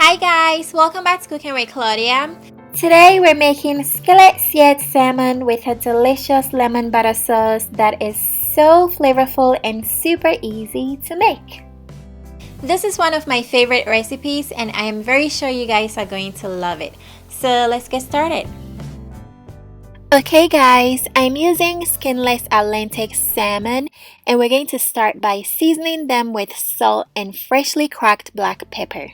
Hi guys, welcome back to Cooking with Claudia. Today we're making skillet seared salmon with a delicious lemon butter sauce that is so flavorful and super easy to make. This is one of my favorite recipes and I am very sure you guys are going to love it. So let's get started. Okay guys, I'm using skinless Atlantic salmon and we're going to start by seasoning them with salt and freshly cracked black pepper.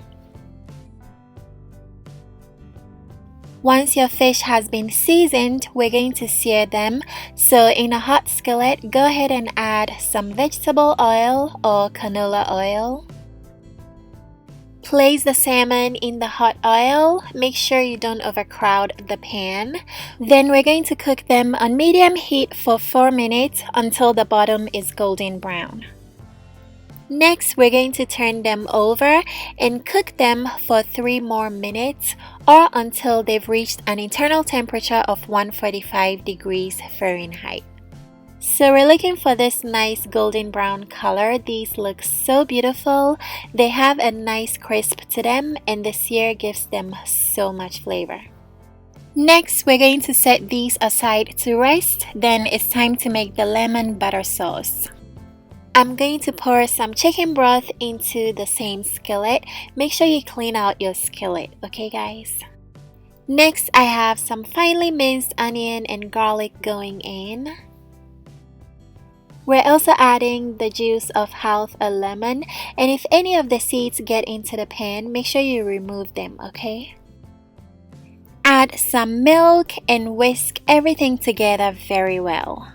Once your fish has been seasoned, we're going to sear them. So in a hot skillet, go ahead and add some vegetable oil or canola oil. Place the salmon in the hot oil. Make sure you don't overcrowd the pan. Then we're going to cook them on medium heat for 4 minutes until the bottom is golden brown. Next, we're going to turn them over and cook them for 3 more minutes or until they've reached an internal temperature of 145 degrees Fahrenheit. So we're looking for this nice golden brown color. These look so beautiful. They have a nice crisp to them and the sear gives them so much flavor. Next, we're going to set these aside to rest. Then it's time to make the lemon butter sauce. I'm going to pour some chicken broth into the same skillet. Make sure you clean out your skillet, okay guys? Next, I have some finely minced onion and garlic going in. We're also adding the juice of half a lemon, and if any of the seeds get into the pan, make sure you remove them, okay? Add some milk and whisk everything together very well.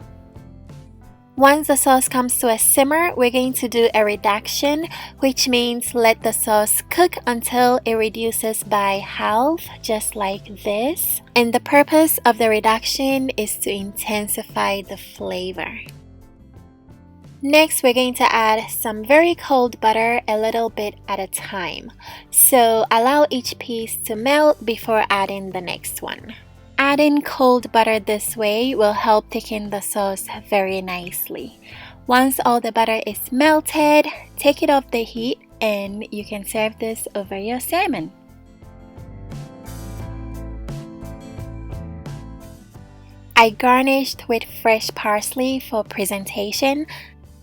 Once the sauce comes to a simmer, we're going to do a reduction, which means let the sauce cook until it reduces by half, just like this. And the purpose of the reduction is to intensify the flavor. Next, we're going to add some very cold butter a little bit at a time. So allow each piece to melt before adding the next one. Adding cold butter this way will help thicken the sauce very nicely. Once all the butter is melted, take it off the heat and you can serve this over your salmon. I garnished with fresh parsley for presentation.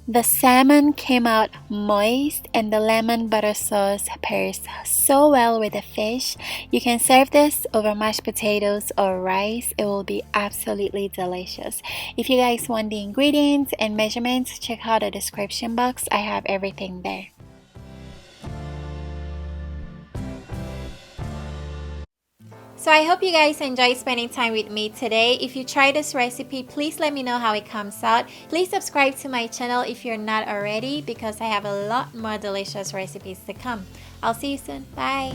The salmon came out moist and the lemon butter sauce pairs so well with the fish. You can serve this over mashed potatoes or rice. It will be absolutely delicious. If you guys want the ingredients and measurements, check out the description box. I have everything there. So I hope you guys enjoyed spending time with me today. If you try this recipe, please let me know how it comes out. Please subscribe to my channel if you're not already because I have a lot more delicious recipes to come. I'll see you soon. Bye!